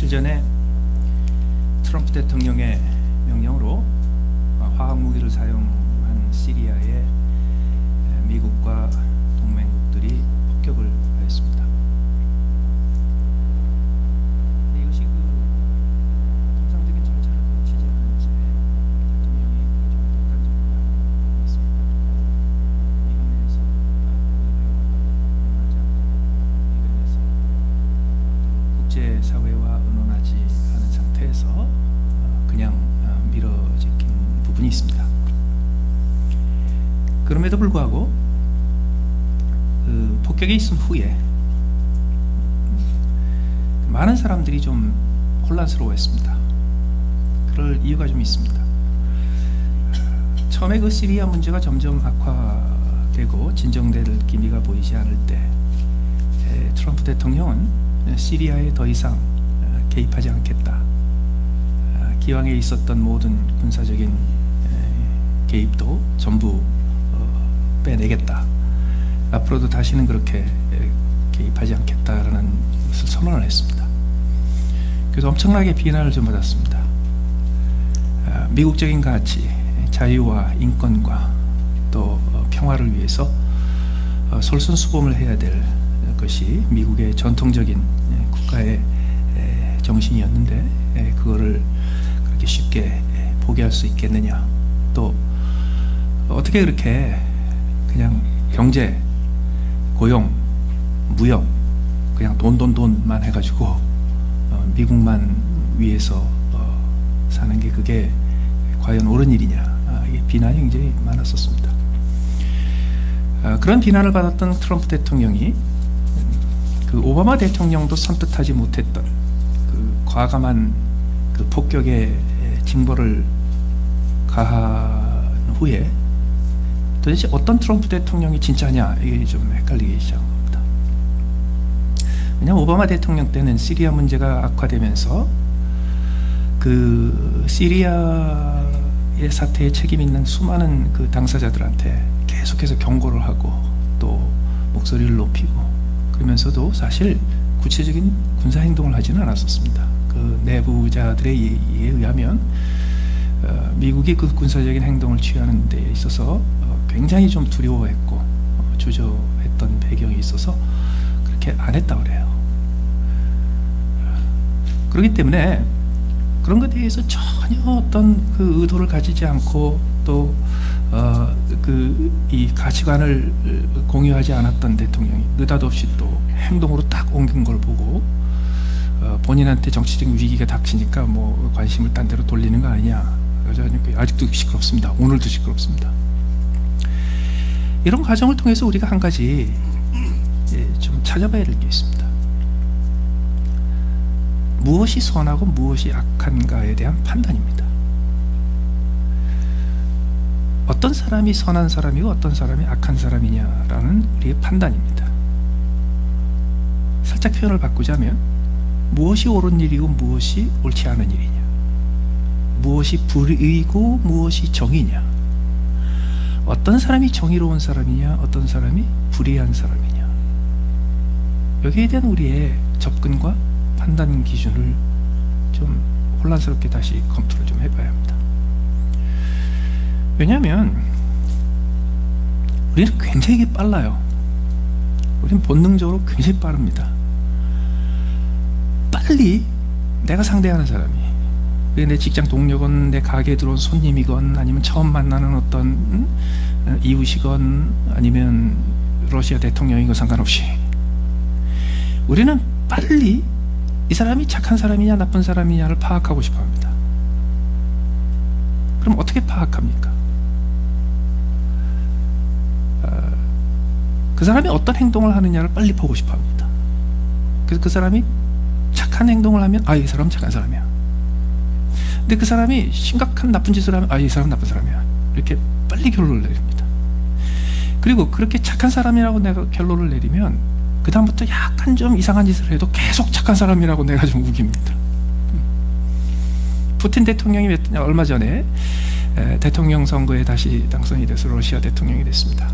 며칠 전에 트럼프 대통령의 명령으로 화학무기를 사용한 시리아에 미국과 동맹국들이 폭격을 하였습니다. 이것이 통상적인 절차를 거치지 않은 채 대통령이 좀 독단적으로 하는 있습니다. 미국 내에서 의회와 의논하지 않고 이변에서 국제사회와 의논하지 않은 상태에서 그냥 미뤄진 부분이 있습니다. 그럼에도 불구하고 그 폭격이 있은 후에 많은 사람들이 좀 혼란스러워했습니다. 그럴 이유가 좀 있습니다. 처음에 그 시리아 문제가 점점 악화되고 진정될 기미가 보이지 않을 때 트럼프 대통령은 시리아에 더 이상 개입하지 않겠다. 기왕에 있었던 모든 군사적인 개입도 전부 빼내겠다. 앞으로도 다시는 그렇게 개입하지 않겠다라는 것을 선언을 했습니다. 그래서 엄청나게 비난을 좀 받았습니다. 미국적인 가치, 자유와 인권과 또 평화를 위해서 솔선수범을 해야 될 것이 미국의 전통적인 국가의 정신이었는데 그거를 그렇게 쉽게 포기할 수 있겠느냐. 또 어떻게 그렇게 그냥 경제, 고용, 무역 그냥 돈만 해가지고 미국만 위해서 사는 게 그게 과연 옳은 일이냐. 이게 비난이 굉장히 많았었습니다. 그런 비난을 받았던 트럼프 대통령이 그 오바마 대통령도 선뜻하지 못했던 그 과감한 그 폭격의 징벌을 가한 후에 도대체 어떤 트럼프 대통령이 진짜냐, 이게 좀 헷갈리기 시작한 겁니다. 왜냐하면 오바마 대통령 때는 시리아 문제가 악화되면서 그 시리아의 사태에 책임 있는 수많은 그 당사자들한테 계속해서 경고를 하고 또 목소리를 높이고 그러면서도 사실 구체적인 군사 행동을 하지는 않았었습니다. 그 내부자들의 얘기에 의하면 미국이 그 군사적인 행동을 취하는 데 있어서 굉장히 좀 두려워했고 주저했던 배경이 있어서 그렇게 안 했다고 그래요. 그렇기 때문에 그런 것에 대해서 전혀 어떤 그 의도를 가지지 않고 또 이 가치관을 공유하지 않았던 대통령이 느닷없이 또 행동으로 딱 옮긴 걸 보고 본인한테 정치적인 위기가 닥치니까 뭐 관심을 딴 데로 돌리는 거 아니냐. 아직도 시끄럽습니다. 오늘도 시끄럽습니다. 이런 과정을 통해서 우리가 한 가지 좀 찾아봐야 될 게 있습니다. 무엇이 선하고 무엇이 악한가에 대한 판단입니다. 어떤 사람이 선한 사람이고 어떤 사람이 악한 사람이냐라는 우리의 판단입니다. 살짝 표현을 바꾸자면 무엇이 옳은 일이고 무엇이 옳지 않은 일이냐, 무엇이 불의고 무엇이 정의냐, 어떤 사람이 정의로운 사람이냐, 어떤 사람이 불의한 사람이냐, 여기에 대한 우리의 접근과 판단 기준을 좀 혼란스럽게 다시 검토를 좀 해봐야 합니다. 왜냐하면 우리는 굉장히 빨라요. 우리는 본능적으로 굉장히 빠릅니다. 빨리 내가 상대하는 사람이, 내 직장 동료건 내 가게에 들어온 손님이건 아니면 처음 만나는 어떤 이웃이건 아니면 러시아 대통령이건 상관없이 우리는 빨리 이 사람이 착한 사람이냐 나쁜 사람이냐를 파악하고 싶어 합니다. 그럼 어떻게 파악합니까? 그 사람이 어떤 행동을 하느냐를 빨리 보고 싶어 합니다. 그래서 그 사람이 착한 행동을 하면 이 사람은 착한 사람이야. 근데 그 사람이 심각한 나쁜 짓을 하면 이 사람은 나쁜 사람이야. 이렇게 빨리 결론을 내립니다. 그리고 그렇게 착한 사람이라고 내가 결론을 내리면 그 다음부터 약간 좀 이상한 짓을 해도 계속 착한 사람이라고 내가 좀 우깁니다. 푸틴 대통령이 얼마 전에 대통령 선거에 다시 당선이 돼서 러시아 대통령이 됐습니다.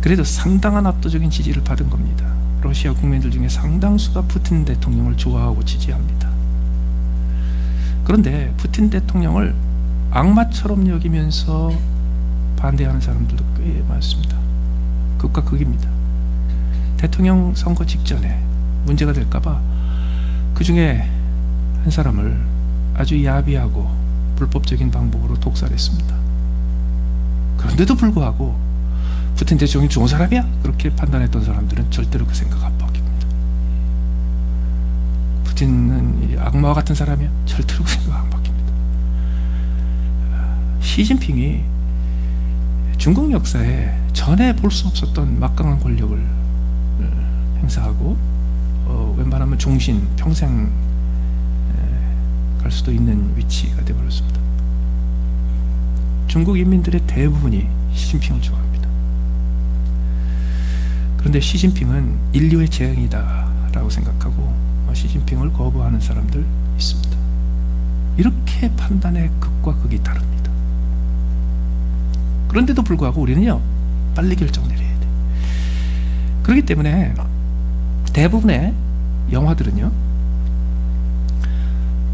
그래도 상당한 압도적인 지지를 받은 겁니다. 러시아 국민들 중에 상당수가 푸틴 대통령을 좋아하고 지지합니다. 그런데 푸틴 대통령을 악마처럼 여기면서 반대하는 사람들도 꽤 많습니다. 극과 극입니다. 대통령 선거 직전에 문제가 될까봐 그 중에 한 사람을 아주 야비하고 불법적인 방법으로 독살했습니다. 그런데도 불구하고 푸틴 대통령이 좋은 사람이야? 그렇게 판단했던 사람들은 절대로 그 생각 안 바뀝니다. 푸틴은 악마와 같은 사람이야? 절대로 그 생각 안 바뀝니다. 시진핑이 중국 역사에 전에 볼 수 없었던 막강한 권력을 행사하고 웬만하면 종신 평생 갈 수도 있는 위치가 되어버렸습니다. 중국 인민들의 대부분이 시진핑을 좋아합니다. 그런데 시진핑은 인류의 재앙이다 라고 생각하고 시진핑을 거부하는 사람들 있습니다. 이렇게 판단의 극과 극이 다릅니다. 그런데도 불구하고 우리는요, 빨리 결정 내려야 돼. 그렇기 때문에 대부분의 영화들은요,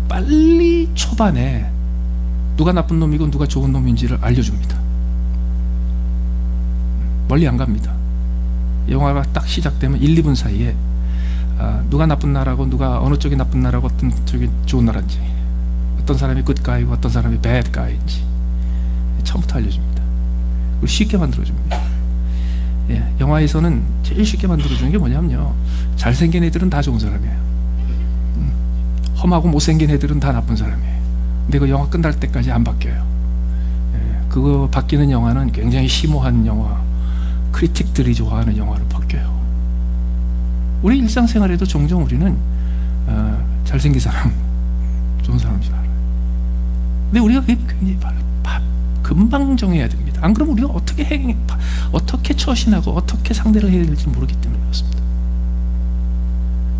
빨리 초반에 누가 나쁜 놈이고 누가 좋은 놈인지를 알려줍니다. 멀리 안 갑니다. 영화가 딱 시작되면 1, 2분 사이에 누가 나쁜 나라고, 누가 어느 쪽이 나쁜 나라고, 어떤 쪽이 좋은 나라인지, 어떤 사람이 굿가이고 어떤 사람이 배드가이인지 처음부터 알려줍니다. 그리고 쉽게 만들어줍니다. 영화에서는 제일 쉽게 만들어주는 게 뭐냐면요, 잘생긴 애들은 다 좋은 사람이에요. 험하고 못생긴 애들은 다 나쁜 사람이에요. 근데 그 영화 끝날 때까지 안 바뀌어요. 그거 바뀌는 영화는 굉장히 심오한 영화, 크리틱들이 좋아하는 영화로 바뀌어요. 우리 일상생활에도 종종 우리는 잘생긴 사람, 좋은 사람인 줄 알아요. 근데 우리가 그게 굉장히 금방 정해야 됩니다. 안 그러면 우리가 어떻게 처신하고 어떻게 상대를 해야 될지 모르기 때문에 그렇습니다.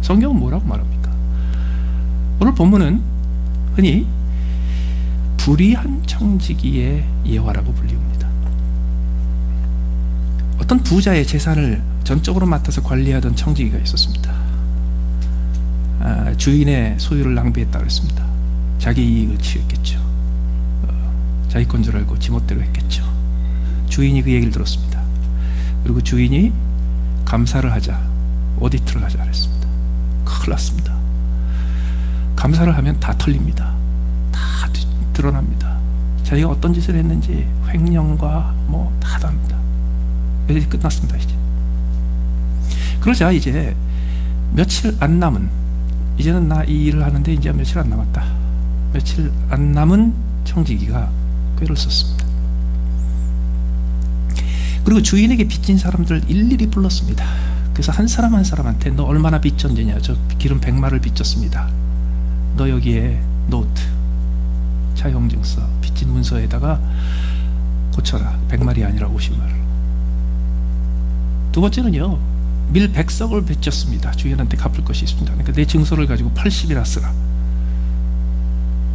성경은 뭐라고 말합니까? 오늘 본문은 흔히 불의한 청지기의 예화라고 불리웁니다. 어떤 부자의 재산을 전적으로 맡아서 관리하던 청지기가 있었습니다. 주인의 소유를 낭비했다고 했습니다. 자기 이익을 취했겠죠. 자기 건 줄 알고 지멋대로 했겠죠. 주인이 그 얘기를 들었습니다. 그리고 주인이 감사를 하자, 오디트를 하자 그랬습니다. 큰일 났습니다. 감사를 하면 다 털립니다. 다 드러납니다. 자기가 어떤 짓을 했는지 횡령과 다 답니다. 이제 끝났습니다. 이제 그러자 이제 며칠 안 남은, 이제는 나 이 일을 하는데 이제 며칠 안 남았다. 며칠 안 남은 청지기가 꾀를 썼습니다. 그리고 주인에게 빚진 사람들을 일일이 불렀습니다. 그래서 한 사람 한 사람한테 너 얼마나 빚졌느냐, 저 기름 100마를 빚졌습니다. 너 여기에 노트, 차용증서, 빚진 문서에다가 고쳐라. 100마리 아니라 50마를. 두 번째는요, 밀 100석을 빚졌습니다. 주인한테 갚을 것이 있습니다. 그러니까 내 증서를 가지고 80이나 쓰라.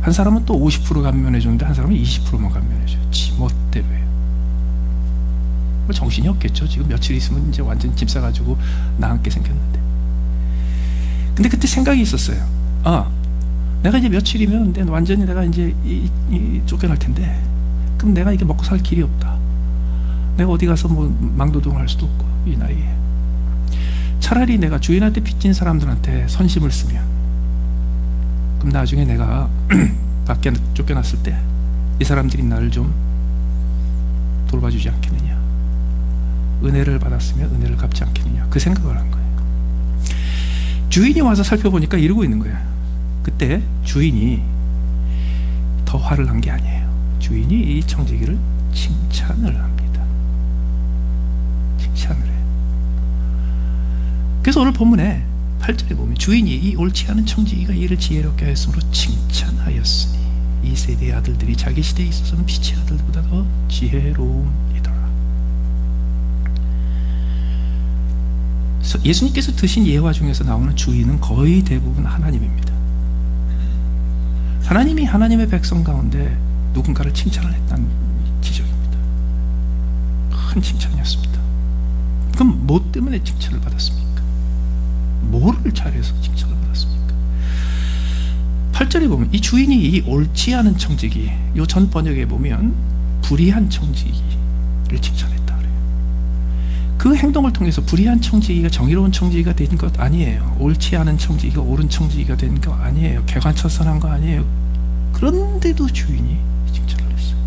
한 사람은 또 50% 감면해 주는데 한 사람은 20%만 감면해 줘요. 지멋대로 해요. 정신이 없겠죠. 지금 며칠 있으면 이제 완전 집 사가지고 나앉게 생겼는데. 근데 그때 생각이 있었어요. 내가 이제 며칠이면 완전히 내가 이제 쫓겨날 텐데, 그럼 내가 이게 먹고 살 길이 없다. 내가 어디 가서 망도동을 할 수도 없고 이 나이에. 차라리 내가 주인한테 빚진 사람들한테 선심을 쓰면, 그럼 나중에 내가 밖에 쫓겨났을 때 이 사람들이 나를 좀 돌봐주지 않겠느냐, 은혜를 받았으면 은혜를 갚지 않겠느냐, 그 생각을 한 거예요. 주인이 와서 살펴보니까 이러고 있는 거예요. 그때 주인이 더 화를 난 게 아니에요. 주인이 이 청지기를 칭찬을 합니다. 칭찬을 해요. 그래서 오늘 본문에 8절에 보면 주인이 이 옳지 않은 청지기가 이를 지혜롭게 하였으므로 칭찬하였으니 이 세대의 아들들이 자기 시대에 있어서는 빛의 아들보다 더 지혜로움이더라. 예수님께서 드신 예화 중에서 나오는 주인은 거의 대부분 하나님입니다. 하나님이 하나님의 백성 가운데 누군가를 칭찬을 했다는 지적입니다. 큰 칭찬이었습니다. 그럼 뭐 때문에 칭찬을 받았습니까? 뭐를 잘해서 칭찬을 받았습니까? 8절에 보면 이 주인이 이 옳지 않은 청지기, 요 전 번역에 보면 불의한 청지기를 칭찬했다 그래요. 그 행동을 통해서 불의한 청지기가 정의로운 청지기가 된 것 아니에요. 옳지 않은 청지기가 옳은 청지기가 된 거 아니에요. 개관천선한 거 아니에요. 그런데도 주인이 칭찬을 했어요.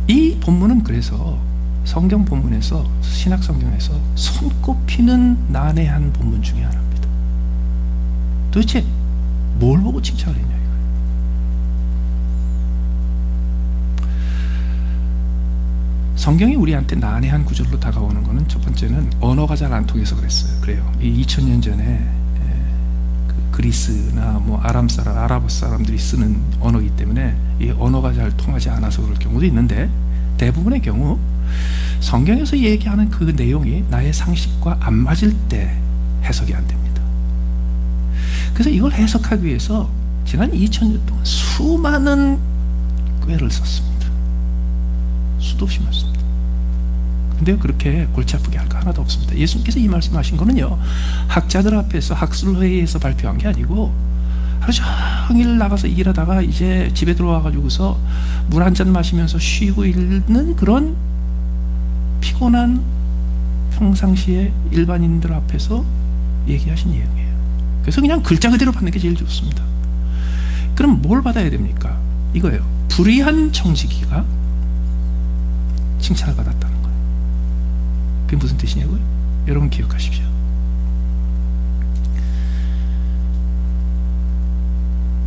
이 본문은 그래서 성경 본문에서, 신약 성경에서 손꼽히는 난해한 본문 중에 하나입니다. 도대체 뭘 보고 칭찬을 했냐 이거예요. 성경이 우리한테 난해한 구절로 다가오는 것은 첫 번째는 언어가 잘 안 통해서 그래요. 이 2000년 전에 그리스나 뭐 아랍 사람들이 쓰는 언어이기 때문에 이 언어가 잘 통하지 않아서 그럴 경우도 있는데, 대부분의 경우 성경에서 얘기하는 그 내용이 나의 상식과 안 맞을 때 해석이 안 됩니다. 그래서 이걸 해석하기 위해서 지난 2000년 동안 수많은 꾀를 썼습니다. 수도 없이 많습니다. 근데 그렇게 골치 아프게 할 거 하나도 없습니다. 예수님께서 이 말씀하신 거는요, 학자들 앞에서 학술회의에서 발표한 게 아니고 하루 종일 나가서 일하다가 이제 집에 들어와가지고서 물 한 잔 마시면서 쉬고 있는 그런 피곤한 평상시에 일반인들 앞에서 얘기하신 내용이에요. 그래서 그냥 글자 그대로 받는 게 제일 좋습니다. 그럼 뭘 받아야 됩니까? 이거예요. 불의한 청지기가 칭찬을 받았다는 거예요. 그게 무슨 뜻이냐고요? 여러분 기억하십시오.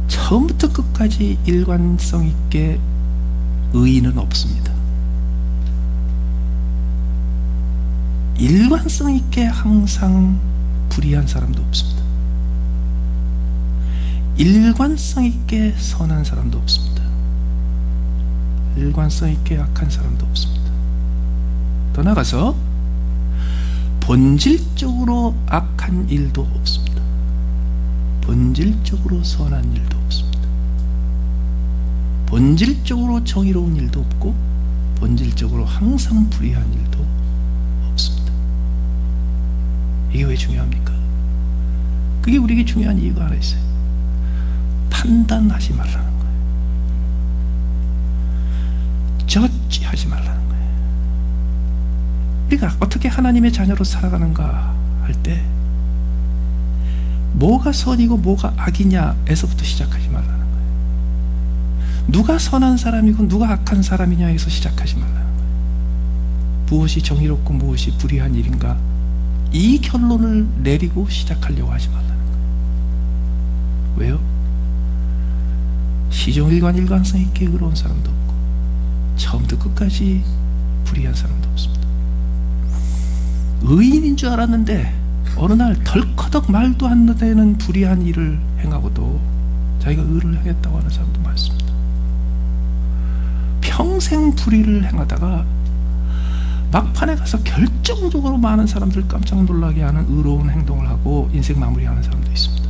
처음부터 끝까지 일관성 있게 의인은 없습니다. 일관성 있게 항상 불의한 사람도 없습니다. 일관성 있게 선한 사람도 없습니다. 일관성 있게 악한 사람도 없습니다. 더 나아가서 본질적으로 악한 일도 없습니다. 본질적으로 선한 일도 없습니다. 본질적으로 정의로운 일도 없고 본질적으로 항상 불의한 일도 없습니다. 이게 왜 중요합니까? 그게 우리에게 중요한 이유가 하나 있어요. 판단하지 말라는 거예요. 저지하지 말라는 거예요. 우리가 어떻게 하나님의 자녀로 살아가는가 할 때 뭐가 선이고 뭐가 악이냐에서부터 시작하지 말라는 거예요. 누가 선한 사람이고 누가 악한 사람이냐에서 시작하지 말라는 거예요. 무엇이 정의롭고 무엇이 불의한 일인가, 이 결론을 내리고 시작하려고 하지 말라는 거예요. 왜요? 시종일관 일관성 있게 의로운 사람도 없고 처음부터 끝까지 불의한 사람도 없습니다. 의인인 줄 알았는데 어느 날 덜커덕 말도 안 되는 불의한 일을 행하고도 자기가 의를 행했다고 하는 사람도 많습니다. 평생 불의를 행하다가 막판에 가서 결정적으로 많은 사람들 깜짝 놀라게 하는 의로운 행동을 하고 인생 마무리하는 사람도 있습니다.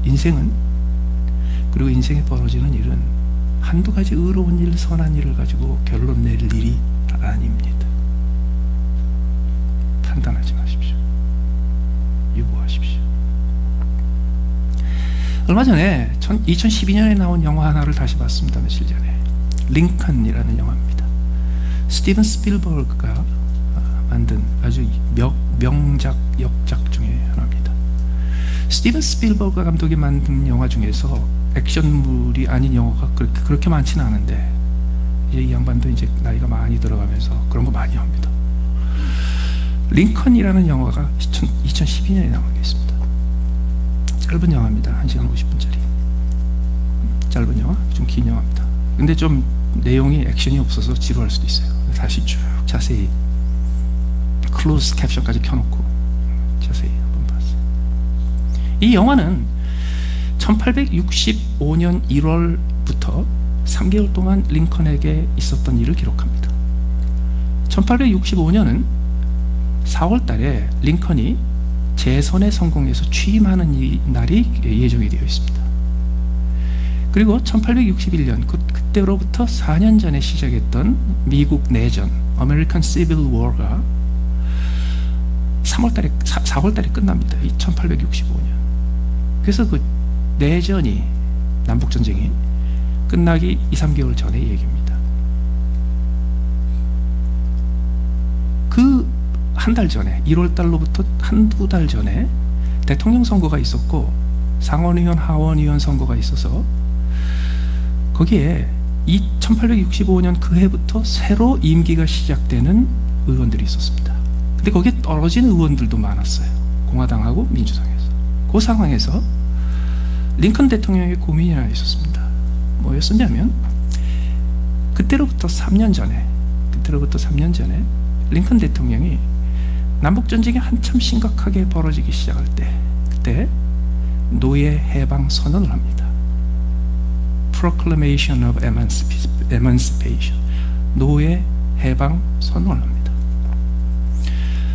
인생은, 그리고 인생에 벌어지는 일은 한두 가지 의로운 일, 선한 일을 가지고 결론 내릴 일이 아닙니다. 판단하지 마십시오. 유보하십시오. 얼마 전에 2012년에 나온 영화 하나를 다시 봤습니다. 며칠 전에. 링컨이라는 영화입니다. 스티븐 스필버그가 만든 아주 명작 역작 중에 하나입니다. 스티븐 스필버그 감독이 만든 영화 중에서 액션물이 아닌 영화가 그렇게 많지는 않은데, 이제 이 양반도 이제 나이가 많이 들어가면서 그런 거 많이 합니다. 링컨이라는 영화가 2012년에 나온 게 있습니다. 짧은 영화입니다. 1시간 50분짜리. 짧은 영화, 좀 긴 영화입니다. 근데 좀 내용이 액션이 없어서 지루할 수도 있어요. 다시 쭉 자세히 클로즈 캡션까지 켜놓고 자세히 한번 봤어요. 이 영화는 1865년 1월부터 3개월 동안 링컨에게 있었던 일을 기록합니다. 1865년은 4월 달에 링컨이 재선에 성공해서 취임하는 이 날이 예정이 되어 있습니다. 그리고 1861년 그때로부터 4년 전에 시작했던 미국 내전, American Civil War가 4월 달에 끝납니다. 1865년. 그래서 그 내전이, 남북전쟁이 끝나기 2-3개월 전의 얘기입니다. 그 한 달 전에, 1월 달로부터 한두 달 전에 대통령 선거가 있었고 상원의원, 하원의원 선거가 있어서 거기에 1865년 그 해부터 새로 임기가 시작되는 의원들이 있었습니다. 근데 거기에 떨어진 의원들도 많았어요. 공화당하고 민주당에서. 그 상황에서 링컨 대통령의 고민이 하나 있었습니다. 뭐였었냐면 그때로부터 3년 전에 링컨 대통령이 남북전쟁이 한참 심각하게 벌어지기 시작할 때, 그때 노예 해방 선언을 합니다. Proclamation of Emancipation, 노예 해방 선언을 합니다.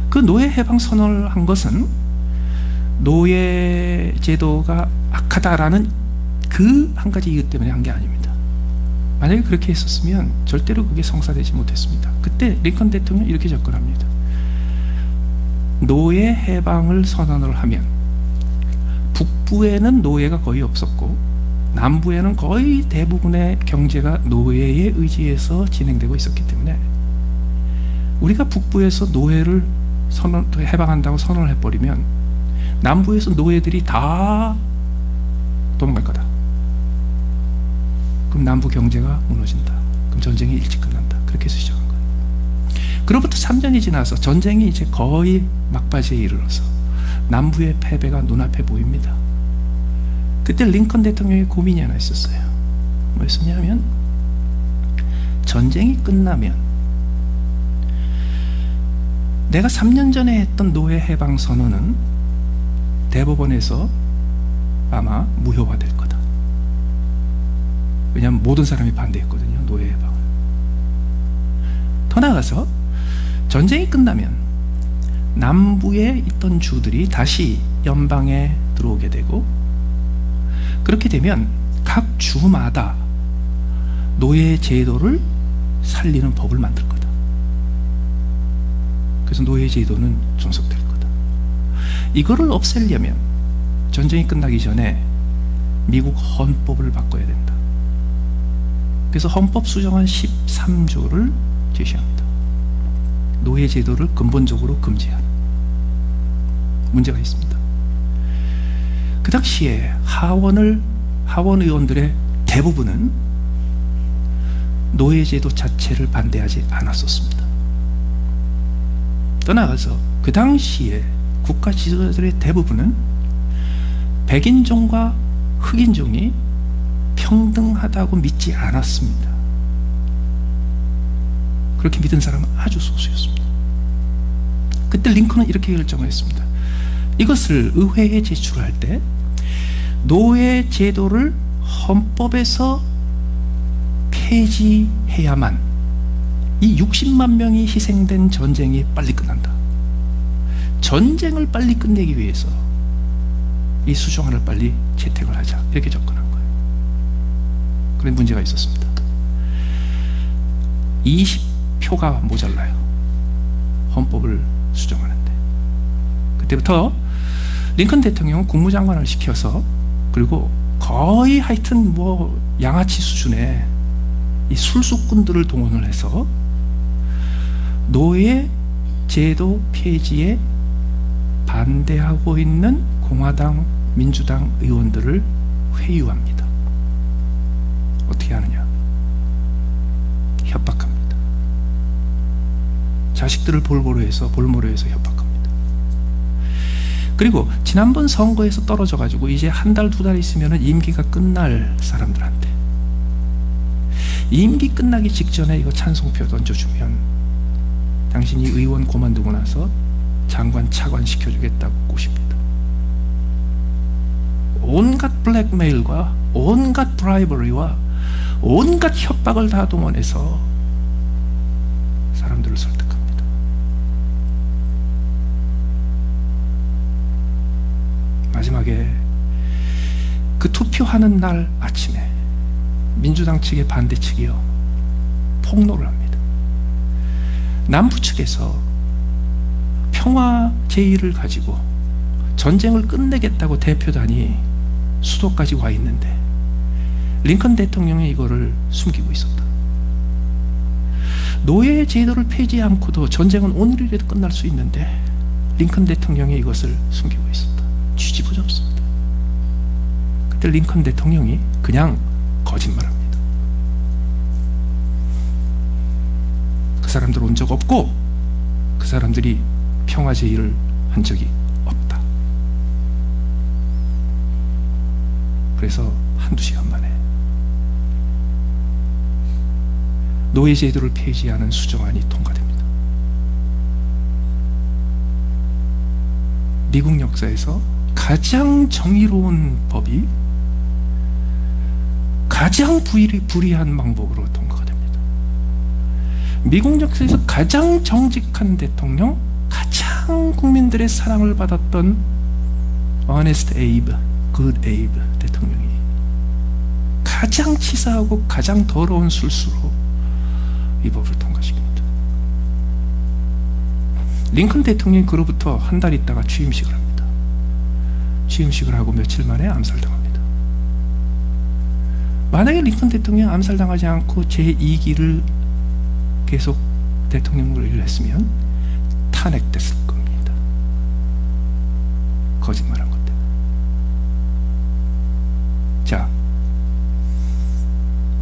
그 노예 해방 선언을 한 것은 노예 제도가 악하다라는 그 한 가지 이유 때문에 한 게 아닙니다. 만약에 그렇게 했었으면 절대로 그게 성사되지 못했습니다. 그때 링컨 대통령이 이렇게 접근합니다. 노예 해방을 선언을 하면 북부에는 노예가 거의 없었고 남부에는 거의 대부분의 경제가 노예에 의지해서 진행되고 있었기 때문에 우리가 북부에서 노예를 해방한다고 선언을 해버리면 남부에서 노예들이 다 도망갈 거다. 그럼 남부 경제가 무너진다. 그럼 전쟁이 일찍 끝난다. 그렇게 해서 시작한 거예요. 그로부터 3년이 지나서 전쟁이 이제 거의 막바지에 이르러서 남부의 패배가 눈앞에 보입니다. 그때 링컨 대통령의 고민이 하나 있었어요. 뭐였었냐면 전쟁이 끝나면 내가 3년 전에 했던 노예 해방 선언은 대법원에서 아마 무효화될 거다. 왜냐하면 모든 사람이 반대했거든요, 노예 해방을. 더 나아가서 전쟁이 끝나면 남부에 있던 주들이 다시 연방에 들어오게 되고, 그렇게 되면 각 주마다 노예 제도를 살리는 법을 만들 거다. 그래서 노예 제도는 존속될 거다. 이거를 없애려면 전쟁이 끝나기 전에 미국 헌법을 바꿔야 된다. 그래서 헌법 수정안 13조를 제시합니다. 노예 제도를 근본적으로 금지하는. 문제가 있습니다. 그 당시에 하원 의원들의 대부분은 노예 제도 자체를 반대하지 않았었습니다. 떠나가서 그 당시에 국가 지도자들의 대부분은 백인종과 흑인종이 평등하다고 믿지 않았습니다. 그렇게 믿은 사람은 아주 소수였습니다. 그때 링컨은 이렇게 결정을 했습니다. 이것을 의회에 제출할 때 노예 제도를 헌법에서 폐지해야만 이 60만 명이 희생된 전쟁이 빨리 끝난다. 전쟁을 빨리 끝내기 위해서 이 수정안을 빨리 채택을 하자, 이렇게 접근한 거예요. 그런데 문제가 있었습니다. 20표가 모자라요, 헌법을 수정하는데. 그때부터 링컨 대통령은 국무장관을 시켜서, 그리고 거의 하여튼 뭐 양아치 수준의 이 술수꾼들을 동원을 해서 노예 제도 폐지에 반대하고 있는 공화당, 민주당 의원들을 회유합니다. 어떻게 하느냐? 협박합니다. 자식들을 볼모로 해서 협박합니다. 그리고 지난번 선거에서 떨어져가지고 이제 한 달, 두 달 있으면 임기가 끝날 사람들한테 임기 끝나기 직전에 이거 찬송표 던져주면 당신이 의원 그만두고 나서 장관 차관 시켜주겠다고 꼬십니다. 온갖 블랙메일과 온갖 브라이버리와 온갖 협박을 다 동원해서 사람들을 설득합니다. 마지막에 그 투표하는 날 아침에 민주당 측의 반대 측이요, 폭로를 합니다. 남부 측에서 평화 제의를 가지고 전쟁을 끝내겠다고 대표단이 수도까지 와 있는데 링컨 대통령이 이거를 숨기고 있었다. 노예 제도를 폐지하지 않고도 전쟁은 오늘이라도 끝날 수 있는데 링컨 대통령이 이것을 숨기고 있었다. 뒤집어졌습니다. 그때 링컨 대통령이 그냥 거짓말합니다. 그 사람들 온 적 없고 그 사람들이 평화 제의를 한 적이 없다. 그래서 한두 시간 만에 노예 제도를 폐지하는 수정안이 통과됩니다. 미국 역사에서 가장 정의로운 법이 가장 불이한 방법으로 통과가 됩니다. 미국 역사에서 가장 정직한 대통령, 가장 국민들의 사랑을 받았던 어네스트 에이브, 굿 에이브 대통령이 가장 치사하고 가장 더러운 술수로 이 법을 통과시킵니다. 링컨 대통령이 그로부터 한 달 있다가 취임식을 합니다. 취임식을 하고 며칠 만에 암살당합니다. 만약에 링컨 대통령이 암살당하지 않고 제2기를 계속 대통령을 했으면 탄핵됐을 겁니다. 거짓말한 것 때문에. 자,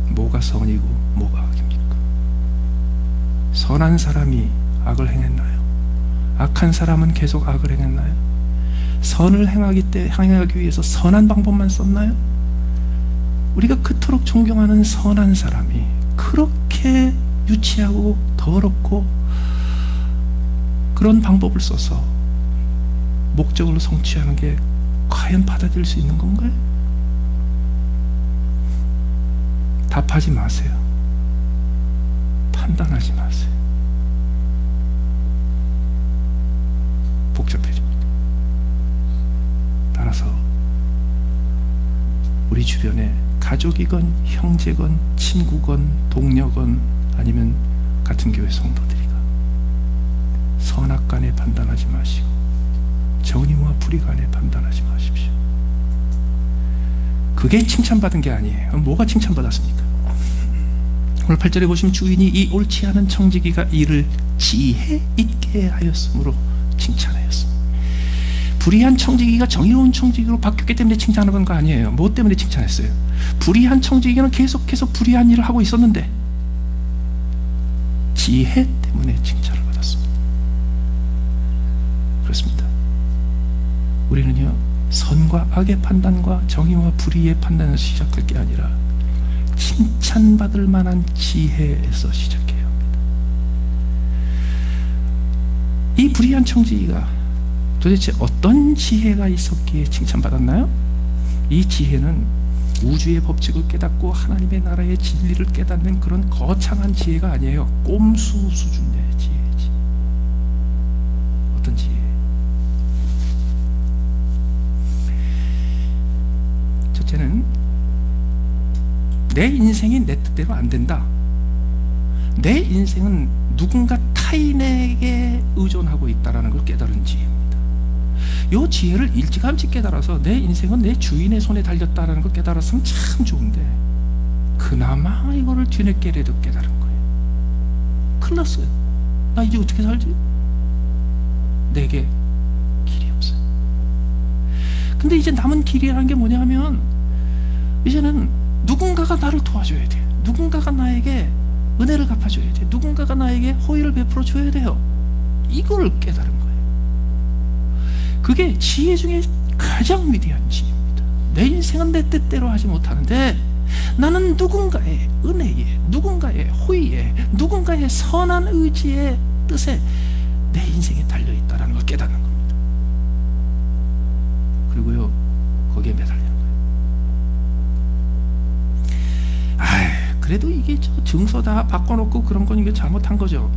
뭐가 선이고 뭐가 악입니까? 선한 사람이 악을 행했나요? 악한 사람은 계속 악을 행했나요? 선을 행하기 위해서 선한 방법만 썼나요? 우리가 그토록 존경하는 선한 사람이 그렇게 유치하고 더럽고 그런 방법을 써서 목적을 성취하는 게 과연 받아들일 수 있는 건가요? 답하지 마세요. 판단하지 마세요. 복잡해집니다. 따라서 우리 주변에 가족이건 형제건 친구건 동료건 아니면 같은 교회 성도들이가 선악 간에 판단하지 마시고 정의와 불의 간에 판단하지 마십시오. 그게 칭찬받은 게 아니에요. 그럼 뭐가 칭찬받았습니까? 오늘 8절에 보시면 주인이 이 옳지 않은 청지기가 이를 지혜 있게 하였으므로 칭찬하였습니다. 불의한 청지기가 정의로운 청지기로 바뀌었기 때문에 칭찬한 거 아니에요. 뭐 때문에 칭찬했어요? 불의한 청지기는 계속해서 불의한 일을 하고 있었는데 지혜 때문에 칭찬을 받았습니다. 그렇습니다. 우리는요, 선과 악의 판단과 정의와 불의의 판단에서 시작할 게 아니라 칭찬받을 만한 지혜에서 시작해야 합니다. 이 불의한 청지기가 도대체 어떤 지혜가 있었기에 칭찬받았나요? 이 지혜는 우주의 법칙을 깨닫고 하나님의 나라의 진리를 깨닫는 그런 거창한 지혜가 아니에요. 꼼수 수준의 지혜지. 어떤 지혜? 첫째는 내 인생이 내 뜻대로 안 된다. 내 인생은 누군가 타인에게 의존하고 있다는 걸 깨달은 지혜입니다. 이 지혜를 일찌감치 깨달아서 내 인생은 내 주인의 손에 달렸다는 걸 깨달았으면 참 좋은데 그나마 이거를 뒤늦게라도 깨달은 거예요. 큰일 났어요. 나 이제 어떻게 살지? 내게 길이 없어요. 근데 이제 남은 길이라는 게 뭐냐 하면 이제는 누군가가 나를 도와줘야 돼요. 누군가가 나에게 은혜를 갚아줘야 돼요. 누군가가 나에게 호의를 베풀어 줘야 돼요. 이걸 깨달은 거예요. 그게 지혜 중에 가장 위대한 지혜입니다. 내 인생은 내 뜻대로 하지 못하는데 나는 누군가의 은혜에, 누군가의 호의에, 누군가의 선한 의지의 뜻에 내 인생이 달려있다는 걸 깨닫는 겁니다. 그리고요, 거기에 매달리는 거예요. 그래도 이게 저 증서 다 바꿔놓고 그런 건 이게 잘못한 거죠.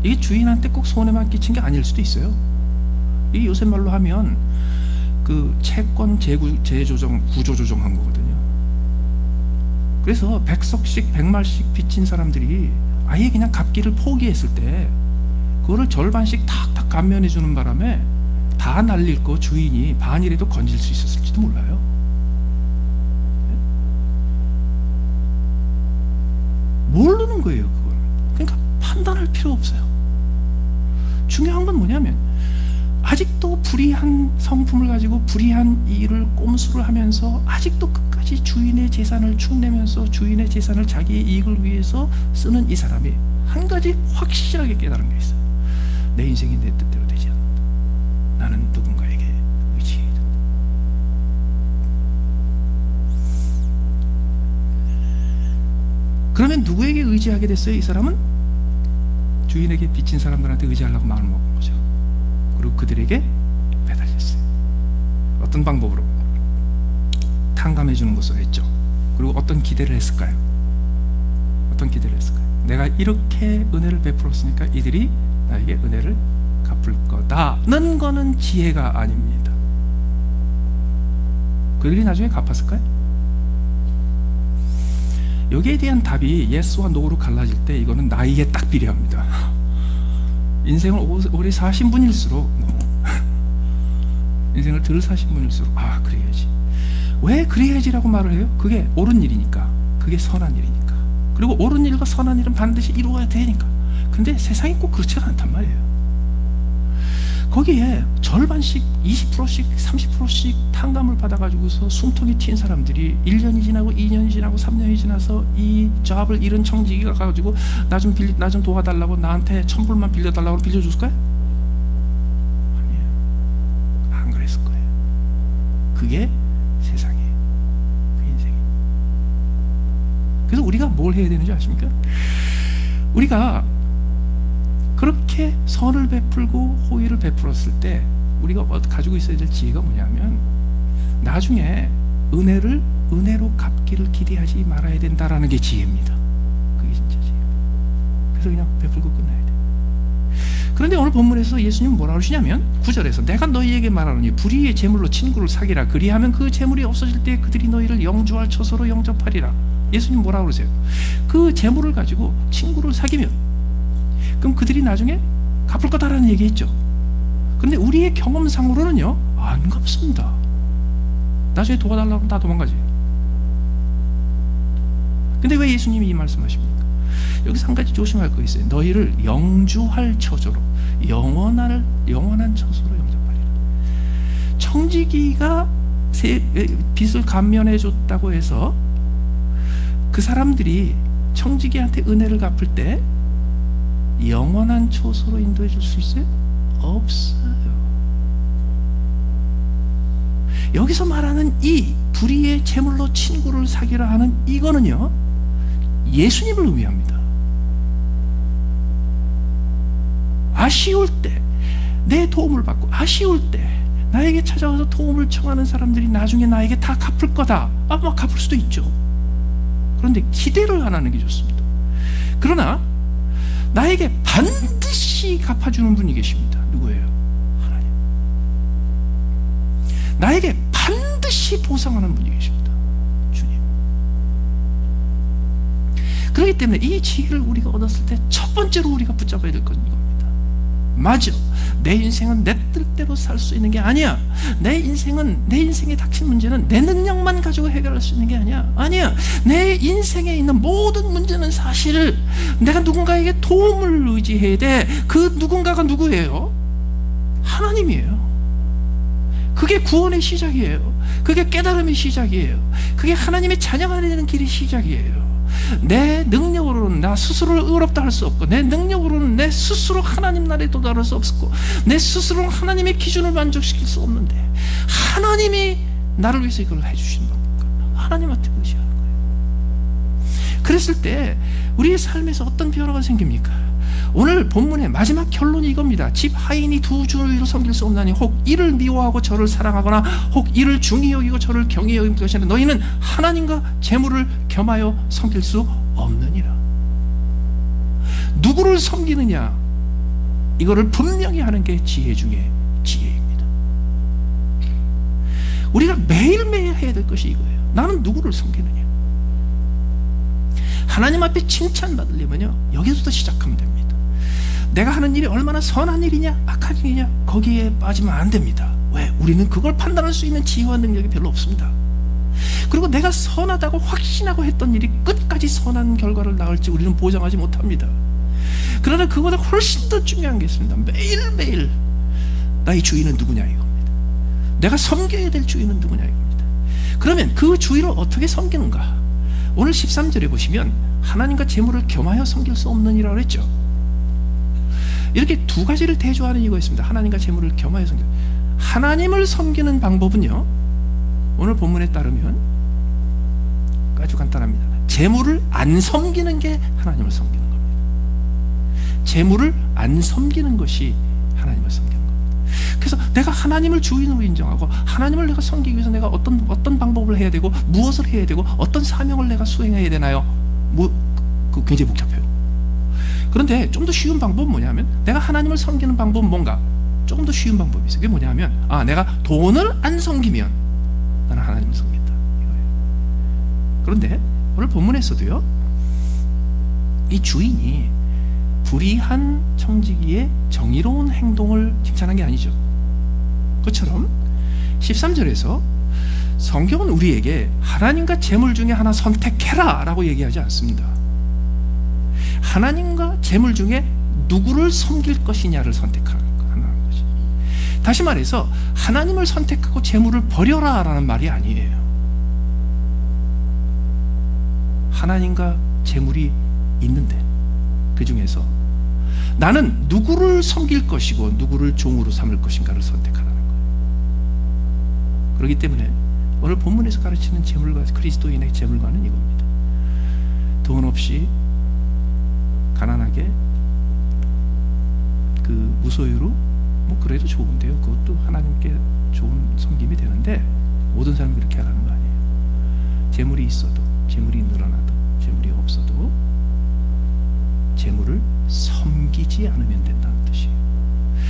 이게 주인한테 꼭 손해만 끼친 게 아닐 수도 있어요. 이 요새 말로 하면 그 채권 재조정, 구조조정한 거거든요. 그래서 100석씩 100말씩 빚진 사람들이 아예 그냥 갚기를 포기했을 때 그거를 절반씩 탁탁 감면해 주는 바람에 다 날릴 거 주인이 반이라도 건질 수 있었을지도 몰라요. 모르는 거예요, 그건. 그러니까 판단할 필요 없어요. 중요한 건 뭐냐면 아직도 불의한 성품을 가지고 불의한 일을 꼼수를 하면서 아직도 끝까지 주인의 재산을 축내면서 주인의 재산을 자기의 이익을 위해서 쓰는 이 사람이 한 가지 확실하게 깨달은 게 있어요. 내 인생이 내 뜻대로 되지 않는다. 나는 누군가에게 의지해야 된다. 그러면 누구에게 의지하게 됐어요? 이 사람은 주인에게 빚진 사람들한테 의지하려고 마음을 먹은 거죠. 그리고 그들에게 매달렸어요. 어떤 방법으로? 탕감해 주는 것으로 했죠. 그리고 어떤 기대를 했을까요? 어떤 기대를 했을까요? 내가 이렇게 은혜를 베풀었으니까 이들이 나에게 은혜를 갚을 거다는 거는 지혜가 아닙니다. 그들이 나중에 갚았을까요? 여기에 대한 답이 예스와 노로 갈라질 때 이거는 나이에 딱 비례합니다. 인생을 오래 사신 분일수록 인생을 덜 사신 분일수록 그래야지. 왜 그래야지라고 말을 해요? 그게 옳은 일이니까. 그게 선한 일이니까. 그리고 옳은 일과 선한 일은 반드시 이루어야 되니까. 근데 세상이 꼭 그렇지가 않단 말이에요. 거기에 절반씩 20%씩 30%씩 탕감을 받아가지고서 숨통이 튄 사람들이 1년이 지나고 2년이 지나고 3년이 지나서 이 잡을 잃은 청지기가 가지고 나 좀 도와달라고 나한테 1,000불만 빌려달라고 빌려줬을까요? 아니에요. 안 그랬을 거예요. 그게 세상이에요. 그 인생이에요. 그래서 우리가 뭘 해야 되는지 아십니까? 우리가 그렇게 선을 베풀고 호의를 베풀었을 때 우리가 가지고 있어야 될 지혜가 뭐냐면 나중에 은혜로 갚기를 기대하지 말아야 된다라는 게 지혜입니다. 그게 진짜 지혜예요. 그래서 그냥 베풀고 끝나야 돼. 그런데 오늘 본문에서 예수님은 뭐라고 하시냐면 9절에서 내가 너희에게 말하노니 불의의 재물로 친구를 사귀라. 그리하면 그 재물이 없어질 때 그들이 너희를 영주할 처소로 영접하리라. 예수님 뭐라고 그러세요? 그 재물을 가지고 친구를 사귀면 그럼 그들이 나중에 갚을 거다라는 얘기했죠. 그런데 우리의 경험상으로는요 안 갚습니다. 나중에 도와달라고 하면 다 도망가지. 근데 왜 예수님이 이 말씀하십니까? 여기서 한 가지 조심할 거 있어요. 너희를 영주할 처소로 영원한 처소로 영접하리라. 청지기가 빚을 감면해 줬다고 해서 그 사람들이 청지기한테 은혜를 갚을 때 영원한 처소로 인도해 줄 수 있어요? 없어요. 여기서 말하는 이 불의의 재물로 친구를 사귀라 하는 이거는요 예수님을 의미합니다. 아쉬울 때 내 도움을 받고 아쉬울 때 나에게 찾아와서 도움을 청하는 사람들이 나중에 나에게 다 갚을 거다. 막 갚을 수도 있죠. 그런데 기대를 안 하는 게 좋습니다. 그러나 나에게 반드시 갚아주는 분이 계십니다. 누구예요? 하나님. 나에게 반드시 보상하는 분이 계십니다. 주님. 그렇기 때문에 이 지혜를 우리가 얻었을 때 첫 번째로 우리가 붙잡아야 될 건 이겁니다. 맞아. 내 인생은 내 뜻대로 살 수 있는 게 아니야. 내 인생에 닥친 문제는 내 능력만 가지고 해결할 수 있는 게 아니야. 내 인생에 있는 모든 문제는 사실 내가 누군가에게 도움을 의지해야 돼. 그 누군가가 누구예요? 하나님이에요. 그게 구원의 시작이에요. 그게 깨달음의 시작이에요. 그게 하나님의 자녀가 되는 길의 시작이에요. 내 능력으로는 나 스스로를 의롭다 할 수 없고, 내 능력으로는 내 스스로 하나님 나라에 도달할 수 없고, 내 스스로는 하나님의 기준을 만족시킬 수 없는데 하나님이 나를 위해서 이걸 해주신 겁니까? 하나님한테 의지하는 거예요. 그랬을 때 우리의 삶에서 어떤 변화가 생깁니까? 오늘 본문의 마지막 결론이 이겁니다. 집 하인이 두 주를 섬길 수 없나니 혹 이를 미워하고 저를 사랑하거나 혹 이를 중히 여기고 저를 경히 여길 것이라. 너희는 하나님과 재물을 겸하여 섬길 수 없느니라. 누구를 섬기느냐, 이거를 분명히 하는 게 지혜 중에 지혜입니다. 우리가 매일매일 해야 될 것이 이거예요. 나는 누구를 섬기느냐. 하나님 앞에 칭찬받으려면요 여기서부터 시작하면 됩니다. 내가 하는 일이 얼마나 선한 일이냐 악한 일이냐 거기에 빠지면 안 됩니다. 왜? 우리는 그걸 판단할 수 있는 지혜와 능력이 별로 없습니다. 그리고 내가 선하다고 확신하고 했던 일이 끝까지 선한 결과를 낳을지 우리는 보장하지 못합니다. 그러나 그보다 훨씬 더 중요한 게 있습니다. 매일매일 나의 주인은 누구냐 이겁니다. 내가 섬겨야 될 주인은 누구냐 이겁니다. 그러면 그 주인을 어떻게 섬기는가? 오늘 13절에 보시면 하나님과 재물을 겸하여 섬길 수 없느니라고 했죠. 이렇게 두 가지를 대조하는 이유가 있습니다. 하나님과 재물을 겸하여 섬기는. 하나님을 섬기는 방법은요, 오늘 본문에 따르면 아주 간단합니다. 재물을 안 섬기는 게 하나님을 섬기는 겁니다. 재물을 안 섬기는 것이 하나님을 섬기는 겁니다. 그래서 내가 하나님을 주인으로 인정하고 하나님을 내가 섬기기 위해서 내가 어떤 방법을 해야 되고 무엇을 해야 되고 어떤 사명을 내가 수행해야 되나요? 그 굉장히 복잡해요. 그런데 좀 더 쉬운 방법은 뭐냐면, 내가 하나님을 섬기는 방법은 뭔가 조금 더 쉬운 방법이 있어요. 그게 뭐냐면, 내가 돈을 안 섬기면 나는 하나님을 섬긴다 이거예요. 그런데 오늘 본문에서도요, 이 주인이 불의한 청지기의 정의로운 행동을 칭찬한 게 아니죠. 그것처럼 13절에서 성경은 우리에게 하나님과 재물 중에 하나 선택해라 라고 얘기하지 않습니다. 하나님과 재물 중에 누구를 섬길 것이냐를 선택하는 것이. 다시 말해서 하나님을 선택하고 재물을 버려라 라는 말이 아니에요. 하나님과 재물이 있는데 그 중에서 나는 누구를 섬길 것이고 누구를 종으로 삼을 것인가를 선택하라는 거예요. 그렇기 때문에 오늘 본문에서 가르치는 재물과, 그리스도인의 재물과는 이겁니다. 돈 없이 가난하게 그 무소유로 그래도 좋은데요. 그것도 하나님께 좋은 섬김이 되는데 모든 사람이 그렇게 하라는 거 아니에요. 재물이 있어도, 재물이 늘어나도, 재물이 없어도 재물을 섬기지 않으면 된다는 뜻이에요.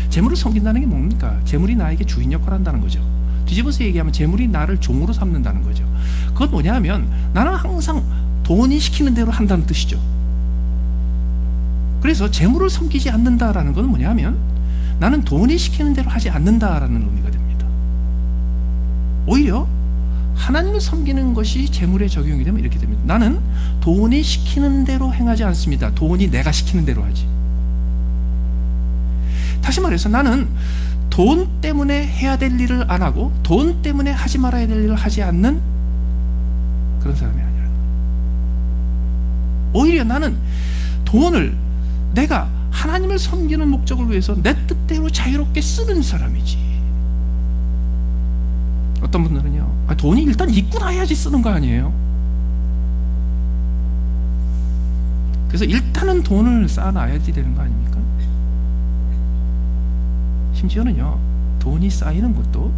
재물을 섬긴다는 게 뭡니까? 재물이 나에게 주인 역할을 한다는 거죠. 뒤집어서 얘기하면 재물이 나를 종으로 삼는다는 거죠. 그건 뭐냐면 나는 항상 돈이 시키는 대로 한다는 뜻이죠. 그래서 재물을 섬기지 않는다라는 건 뭐냐면 나는 돈이 시키는 대로 하지 않는다라는 의미가 됩니다. 오히려 하나님을 섬기는 것이 재물에 적용이 되면 이렇게 됩니다. 나는 돈이 시키는 대로 행하지 않습니다. 돈이 내가 시키는 대로 하지. 다시 말해서 나는 돈 때문에 해야 될 일을 안 하고 돈 때문에 하지 말아야 될 일을 하지 않는 그런 사람이 아니라는 거예요. 오히려 나는 돈을 내가 하나님을 섬기는 목적을 위해서 내 뜻대로 자유롭게 쓰는 사람이지. 어떤 분들은요, 돈이 일단 있고 나야지 쓰는 거 아니에요? 그래서 일단은 돈을 쌓아놔야지 되는 거 아닙니까? 심지어는요, 돈이 쌓이는 것도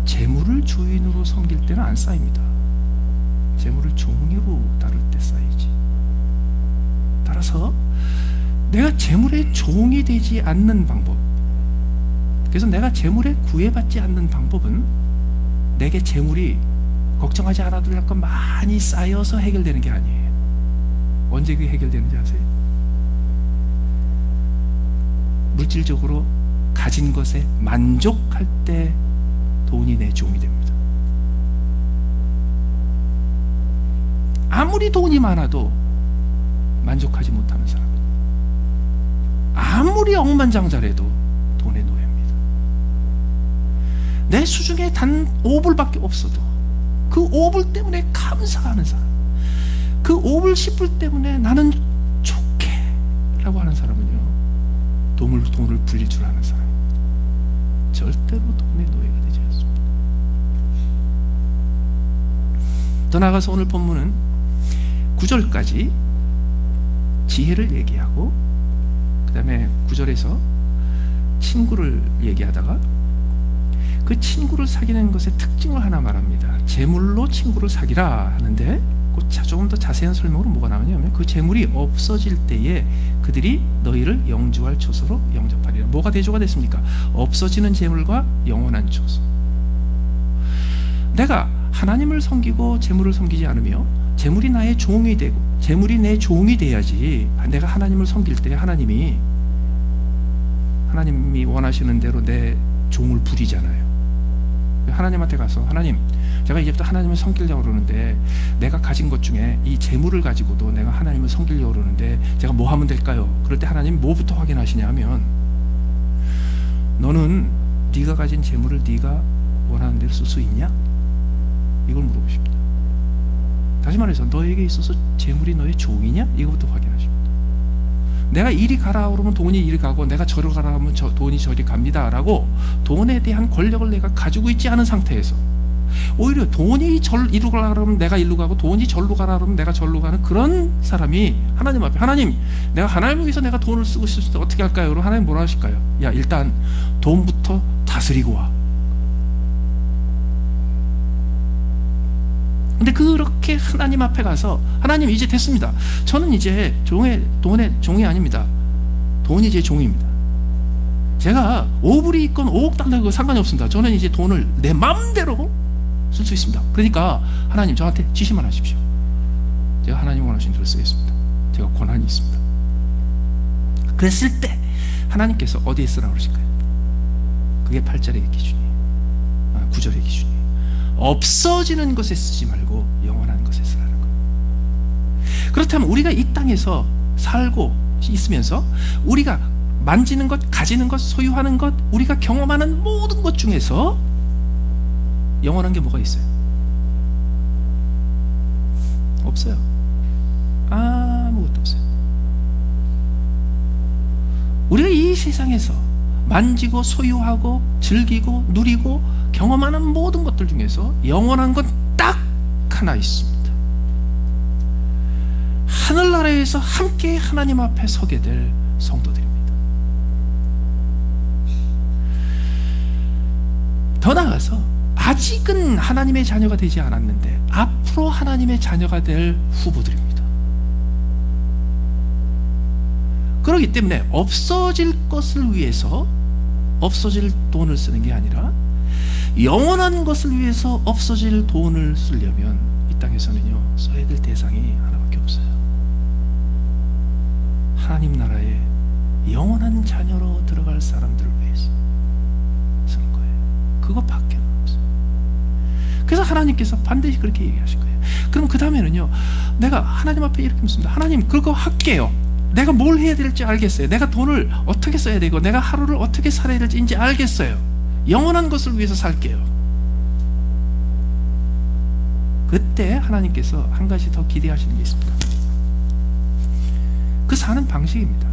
재물을 주인으로 섬길 때는 안 쌓입니다. 재물을 종으로 다룰 때 쌓이지. 따라서 내가 재물의 종이 되지 않는 방법, 그래서 내가 재물에 구애받지 않는 방법은 내게 재물이 걱정하지 않아도 될 것 많이 쌓여서 해결되는 게 아니에요. 언제 그게 해결되는지 아세요? 물질적으로 가진 것에 만족할 때 돈이 내 종이 됩니다. 아무리 돈이 많아도 만족하지 못하는 사람, 아무리 억만장자라도 돈의 노예입니다. 내 수중에 단 5불밖에 없어도 그 5불 때문에 감사하는 사람, 그 5불 10불 때문에 나는 좋게 라고 하는 사람은요, 돈을 불릴 줄 아는 사람, 절대로 돈의 노예가 되지 않습니다. 더 나아가서 오늘 본문은 9절까지 지혜를 얘기하고 그 다음에 9절에서 친구를 얘기하다가 그 친구를 사귀는 것의 특징을 하나 말합니다. 재물로 친구를 사귀라 하는데 조금 더 자세한 설명으로 뭐가 나오냐면, 그 재물이 없어질 때에 그들이 너희를 영주할 초소로 영접하리라. 뭐가 대조가 됐습니까? 없어지는 재물과 영원한 초소. 내가 하나님을 섬기고 재물을 섬기지 않으며 재물이 나의 종이 되고 재물이 내 종이 돼야지 내가 하나님을 섬길 때 하나님이 하나님이 원하시는 대로 내 종을 부리잖아요. 하나님한테 가서 하나님, 제가 이제부터 하나님을 섬기려고 그러는데 내가 가진 것 중에 이 재물을 가지고도 내가 하나님을 섬기려고 그러는데 제가 뭐 하면 될까요? 그럴 때 하나님 뭐부터 확인하시냐 하면, 너는 네가 가진 재물을 네가 원하는 대로 쓸 수 있냐? 이걸 물어보십니다. 다시 말해서 너에게 있어서 재물이 너의 종이냐? 이거부터 확인하십니다. 내가 이리 가라 그러면 돈이 이리 가고, 내가 저리 가라 하면 돈이 저리 갑니다 라고 돈에 대한 권력을 내가 가지고 있지 않은 상태에서, 오히려 돈이 이리로 가라 그러면 내가 이리로 가고, 돈이 절로 가라 그러면 내가 절로 가는 그런 사람이 하나님 앞에, 하나님, 내가 하나님을 위해서 내가 돈을 쓰고 싶을 때 어떻게 할까요? 그럼 하나님 뭐라 하실까요? 야, 일단 돈부터 다스리고 와. 근데 그렇게 하나님 앞에 가서, 하나님 이제 됐습니다. 저는 이제 돈의 종이 아닙니다. 돈이 제 종입니다. 제가 5불이 있건 5억 달러고 상관이 없습니다. 저는 이제 돈을 내 마음대로 쓸 수 있습니다. 그러니까 하나님 저한테 지시만 하십시오. 제가 하나님 원하시는 대로 쓰겠습니다. 제가 권한이 있습니다. 그랬을 때 하나님께서 어디에 쓰라고 그러실까요? 그게 8절의 기준이에요. 9절의 기준이에요. 없어지는 것에 쓰지 말고 영원한 것에 쓰라는 거예요. 그렇다면 우리가 이 땅에서 살고 있으면서 우리가 만지는 것, 가지는 것, 소유하는 것, 우리가 경험하는 모든 것 중에서 영원한 게 뭐가 있어요? 없어요. 아무것도 없어요. 우리가 이 세상에서 만지고 소유하고 즐기고 누리고 경험하는 모든 것들 중에서 영원한 건 딱 하나 있습니다. 하늘나라에서 함께 하나님 앞에 서게 될 성도들입니다. 더 나아가서 아직은 하나님의 자녀가 되지 않았는데 앞으로 하나님의 자녀가 될 후보들입니다. 그렇기 때문에 없어질 것을 위해서 없어질 돈을 쓰는 게 아니라 영원한 것을 위해서 없어질 돈을 쓰려면 이 땅에서는요, 써야 될 대상이 하나밖에 없어요. 하나님 나라에 영원한 자녀로 들어갈 사람들을 위해서 쓰는 거예요. 그것밖에 없어요. 그래서 하나님께서 반드시 그렇게 얘기하실 거예요. 그럼 그 다음에는요, 내가 하나님 앞에 이렇게 묻습니다. 하나님, 그거 할게요. 내가 뭘 해야 될지 알겠어요. 내가 돈을 어떻게 써야 되고 내가 하루를 어떻게 살아야 될지 이제 알겠어요. 영원한 것을 위해서 살게요. 그때 하나님께서 한 가지 더 기대하시는 게 있습니다. 그 사는 방식입니다.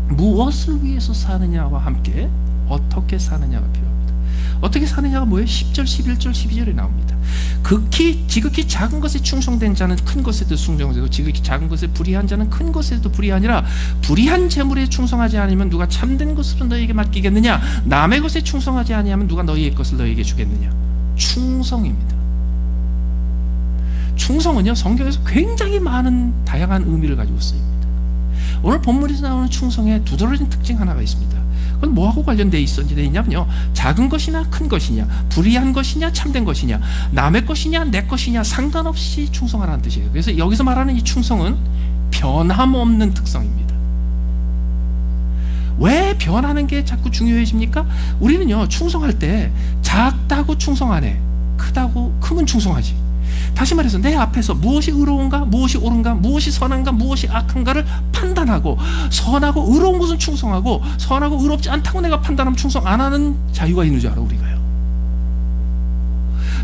무엇을 위해서 사느냐와 함께 어떻게 사느냐가 필요합니다. 어떻게 사느냐가 뭐예요? 10절, 11절, 12절에 나옵니다. 지극히 작은 것에 충성된 자는 큰 것에도 충성되고, 지극히 작은 것에 불의한 자는 큰 것에도 불의하니라. 불의한 재물에 충성하지 않으면 누가 참된 것으로 너에게 맡기겠느냐? 남의 것에 충성하지 아니하면 누가 너희의 것을 너에게 주겠느냐? 충성입니다. 충성은요, 성경에서 굉장히 많은 다양한 의미를 가지고 쓰입니다. 오늘 본문에서 나오는 충성의 두드러진 특징 하나가 있습니다. 그건 뭐하고 관련되어 있냐면요, 작은 것이냐 큰 것이냐, 불의한 것이냐 참된 것이냐, 남의 것이냐 내 것이냐 상관없이 충성하라는 뜻이에요. 그래서 여기서 말하는 이 충성은 변함없는 특성입니다. 왜 변하는 게 자꾸 중요해집니까? 우리는요, 충성할 때 작다고 충성 안 해. 크면 충성하지. 다시 말해서 내 앞에서 무엇이 의로운가, 무엇이 옳은가, 무엇이 선한가, 무엇이 악한가를 판단하고, 선하고 의로운 것은 충성하고 선하고 의롭지 않다고 내가 판단하면 충성 안 하는 자유가 있는 줄 알아, 우리가요.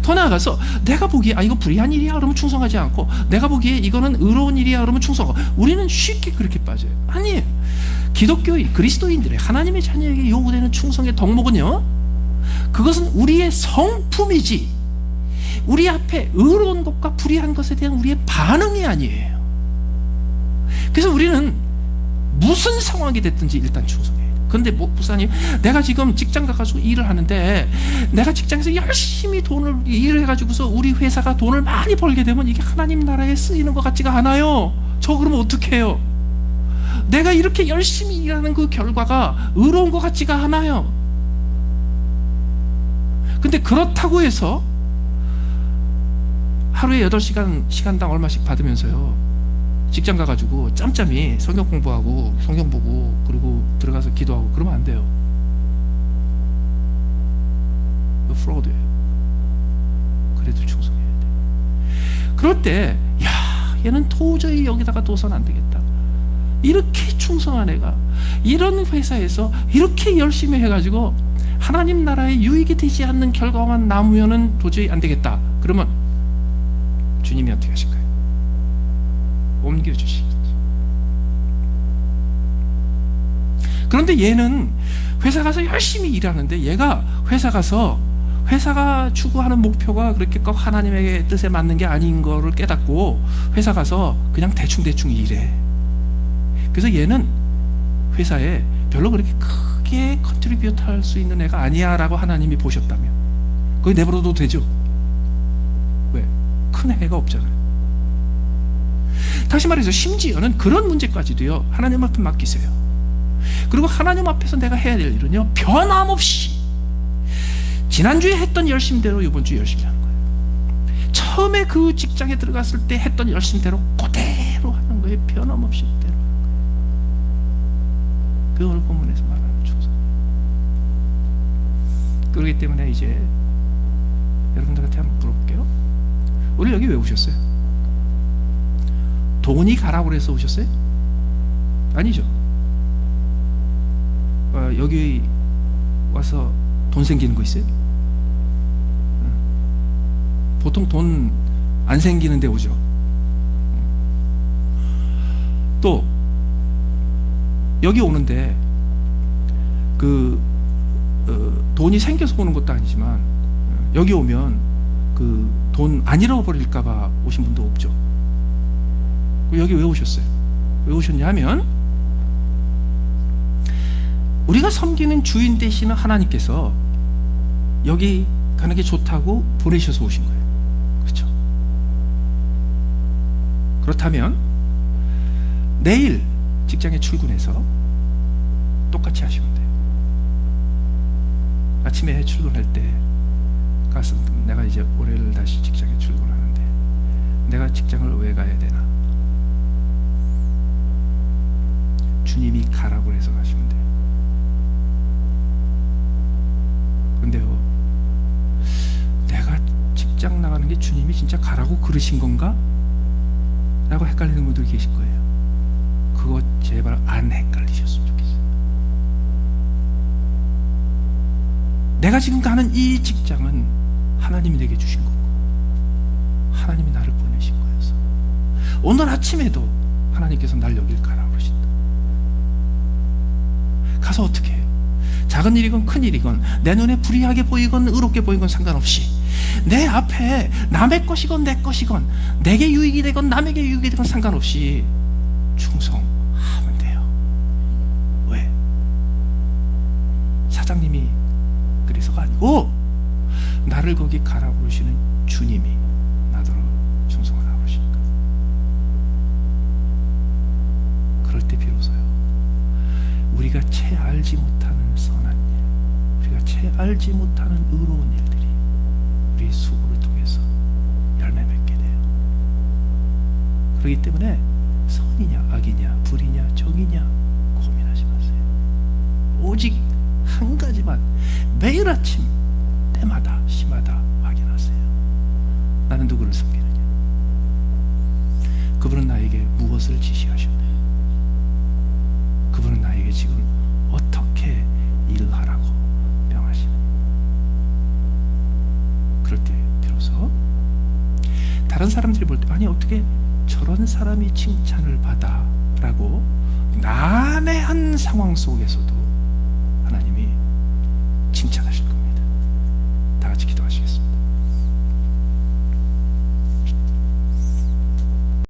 더 나아가서 내가 보기에 이거 불의한 일이야 그러면 충성하지 않고, 내가 보기에 이거는 의로운 일이야 그러면 충성하고, 우리는 쉽게 그렇게 빠져요. 아니, 기독교의 그리스도인들의 하나님의 자녀에게 요구되는 충성의 덕목은요, 그것은 우리의 성품이지 우리 앞에 의로운 것과 불의한 것에 대한 우리의 반응이 아니에요. 그래서 우리는 무슨 상황이 됐든지 일단 충성해야 돼요. 그런데 목사님, 내가 지금 직장 가가지고 일을 하는데 내가 직장에서 열심히 일을 해가지고서 우리 회사가 돈을 많이 벌게 되면 이게 하나님 나라에 쓰이는 것 같지가 않아요. 저 그러면 어떻게 해요? 내가 이렇게 열심히 일하는 그 결과가 의로운 것 같지가 않아요. 근데 그렇다고 해서 하루에 8시간, 시간당 얼마씩 받으면서요, 직장 가가지고 짬짬이 성경 공부하고 성경 보고 그리고 들어가서 기도하고 그러면 안 돼요. 그 프로드예요. 그래도 충성해야 돼. 그럴 때 야, 얘는 도저히 여기다가 둬선 안 되겠다. 이렇게 충성한 애가 이런 회사에서 이렇게 열심히 해가지고 하나님 나라에 유익이 되지 않는 결과만 남으면은 도저히 안 되겠다. 그러면 주님이 어떻게 하실까요? 옮겨주시겠죠. 그런데 얘는 회사 가서 열심히 일하는데 얘가 회사 가서 회사가 추구하는 목표가 그렇게 꼭 하나님의 뜻에 맞는 게 아닌 거를 깨닫고 회사 가서 그냥 대충대충 일해. 그래서 얘는 회사에 별로 그렇게 크게 컨트리뷰트 할 수 있는 애가 아니야 라고 하나님이 보셨다면 거기 내버려둬도 되죠. 왜? 큰 애가 없잖아요. 다시 말해서 심지어는 그런 문제까지도요, 하나님 앞에 맡기세요. 그리고 하나님 앞에서 내가 해야 될 일은요, 변함없이 지난주에 했던 열심대로 이번 주 열심히 하는 거예요. 처음에 그 직장에 들어갔을 때 했던 열심대로 그대로 하는 거예요. 변함없이 그대로 하는 거예요. 그 오늘 본문에서 말하는 충성. 그렇기 때문에 이제 여러분들한테 한번 물어볼게요. 오늘 여기 왜 오셨어요? 돈이 가라고 해서 오셨어요? 아니죠. 여기 와서 돈 생기는 거 있어요? 보통 돈 안 생기는 데 오죠. 또 여기 오는데 돈이 생겨서 오는 것도 아니지만 여기 오면 그 돈 안 잃어버릴까 봐 오신 분도 없죠. 여기 왜 오셨어요? 왜 오셨냐면 우리가 섬기는 주인 되시는 하나님께서 여기 가는 게 좋다고 보내셔서 오신 거예요. 그렇죠? 그렇다면 내일 직장에 출근해서 똑같이 하시면 돼요. 아침에 출근할 때 가서 내가 이제 월요일 다시 직장에 출근하는데 내가 직장을 왜 가야 되나? 주님이 가라고 해서 가시면 돼요. 그런데요, 내가 직장 나가는 게 주님이 진짜 가라고 그러신 건가? 라고 헷갈리는 분들이 계실 거예요. 그거 제발 안 헷갈리셨으면 좋겠어요. 내가 지금 가는 이 직장은 하나님이 내게 주신 거고 하나님이 나를 보내신 거여서 오늘 아침에도 하나님께서 날 여길 가라고 그러신다. 가서 어떻게 해요? 작은 일이건 큰 일이건 내 눈에 불의하게 보이건 의롭게 보이건 상관없이 내 앞에 남의 것이건 내 것이건 내게 유익이 되건 남에게 유익이 되건 상관없이 충성하면 돼요. 왜? 사장님이 그래서가 아니고 나를 거기 가라고 그러시는 주님이 나더러 충성하라고 그러시니까. 그럴 때 비로소요 우리가 채 알지 못하는 선한 일, 우리가 채 알지 못하는 의로운 일들이 우리의 수고를 통해서 열매 맺게 돼요. 그렇기 때문에 선이냐 악이냐 불이냐 정이냐 고민하지 마세요. 오직 한 가지만 매일 아침 때마다 시마다 확인하세요. 나는 누구를 섬기느냐? 그분은 나에게 무엇을 지시하셨나요? 그분은 나에게 지금 어떻게 일을 하라고 명하시느냐? 그럴 때 비로소 다른 사람들이 볼 때 아니 어떻게 저런 사람이 칭찬을 받아? 라고 난해한 상황 속에서도